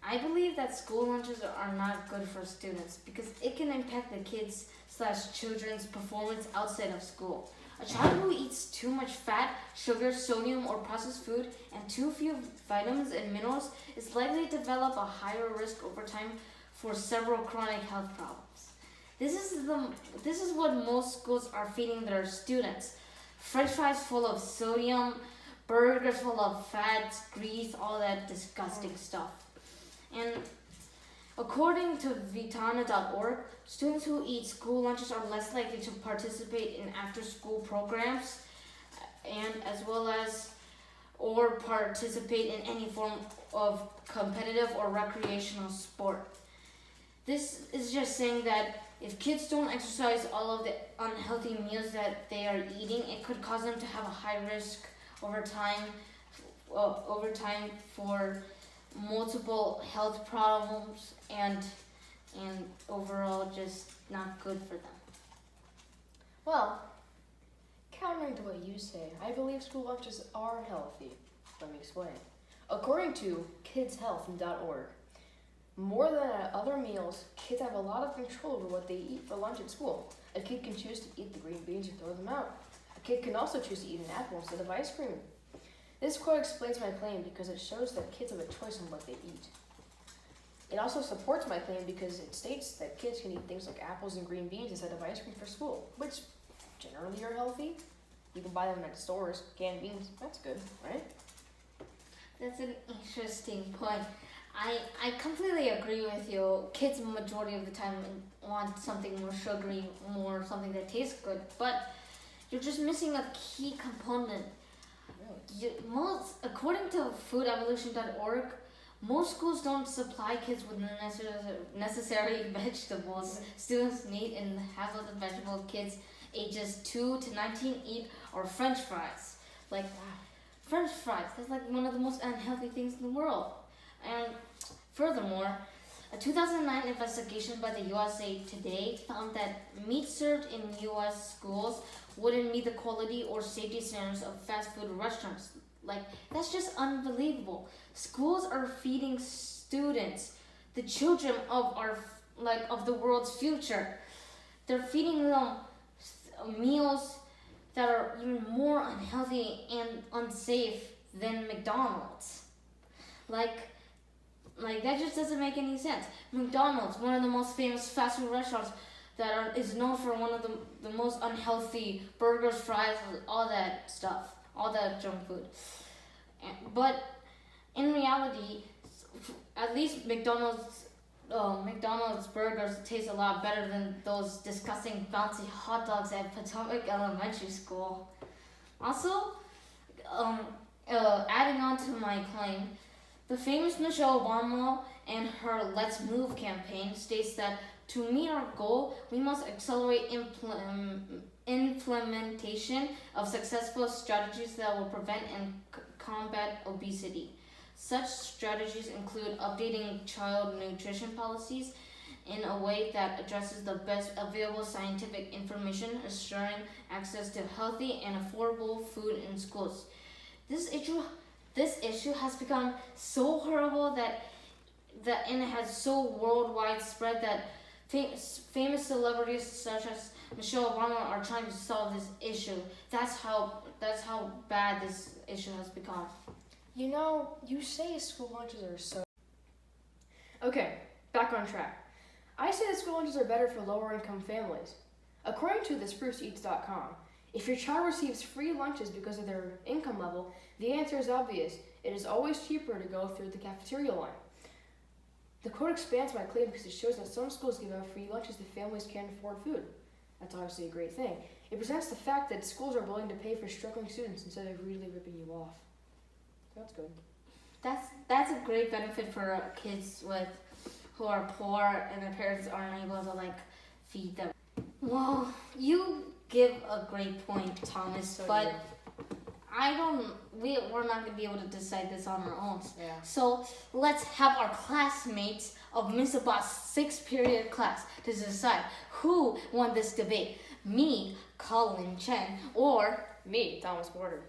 I believe that school lunches are not good for students because it can impact the kids slash children's performance outside of school. A child who eats too much fat, sugar, sodium, or processed food and too few vitamins and minerals is likely to develop a higher risk over time for several chronic health problems. This is what most schools are feeding their students. French fries full of sodium, burgers full of fats, grease, all that disgusting stuff. And according to Vitana.org, students who eat school lunches are less likely to participate in after-school programs and as well as or participate in any form of competitive or recreational sport. This is just saying that if kids don't exercise all of the unhealthy meals that they are eating, it could cause them to have a high risk over time for multiple health problems and overall just not good for them. Well, countering to what you say, I believe school lunches are healthy. Let me explain. According to kidshealth.org, more than at other meals, kids have a lot of control over what they eat for lunch at school. A kid can choose to eat the green beans or throw them out. A kid can also choose to eat an apple instead of ice cream. This quote explains my claim because it shows that kids have a choice in what they eat. It also supports my claim because it states that kids can eat things like apples and green beans instead of ice cream for school, which generally are healthy. You can buy them at stores, canned beans, that's good, right? That's an interesting point. I completely agree with you. Kids majority of the time want something more sugary, more something that tastes good, but you're just missing a key component. According to foodevolution.org, most schools don't supply kids with the necessary vegetables students need, and half of the vegetable kids ages 2 to 19 eat are French fries. Like, French fries, that's like one of the most unhealthy things in the world. And furthermore, a 2009 investigation by the USA Today found that meat served in U.S. schools wouldn't meet the quality or safety standards of fast food restaurants. Like, that's just unbelievable. Schools are feeding students, the children of the world's future. They're feeding them meals that are even more unhealthy and unsafe than McDonald's. Like that just doesn't make any sense. McDonald's, one of the most famous fast food restaurants is known for one of the most unhealthy burgers, fries, all that stuff, all that junk food. But in reality, at least McDonald's burgers taste a lot better than those disgusting bouncy hot dogs at Potomac Elementary School. Also, adding on to my claim, the famous Michelle Obama and her Let's Move campaign states that to meet our goal, we must accelerate implementation of successful strategies that will prevent and combat obesity. Such strategies include updating child nutrition policies in a way that addresses the best available scientific information, assuring access to healthy and affordable food in schools. This issue has become so horrible and it has so worldwide spread that famous celebrities such as Michelle Obama are trying to solve this issue. That's how bad this issue has become. You know, you say school lunches are so... Okay, back on track. I say that school lunches are better for lower income families. According to thespruceeats.com, if your child receives free lunches because of their income level, the answer is obvious. It is always cheaper to go through the cafeteria line. The quote expands my claim because it shows that some schools give out free lunches to families can't afford food. That's obviously a great thing. It presents the fact that schools are willing to pay for struggling students instead of really ripping you off. That's good. That's a great benefit for kids who are poor and their parents aren't able to feed them. Well, you give a great point, Thomas, but we're not gonna be able to decide this on our own. Yeah. So let's have our classmates of Miss Abbas' 6th period class to decide who won this debate. Me, Colin Chen, or me, Thomas Porter.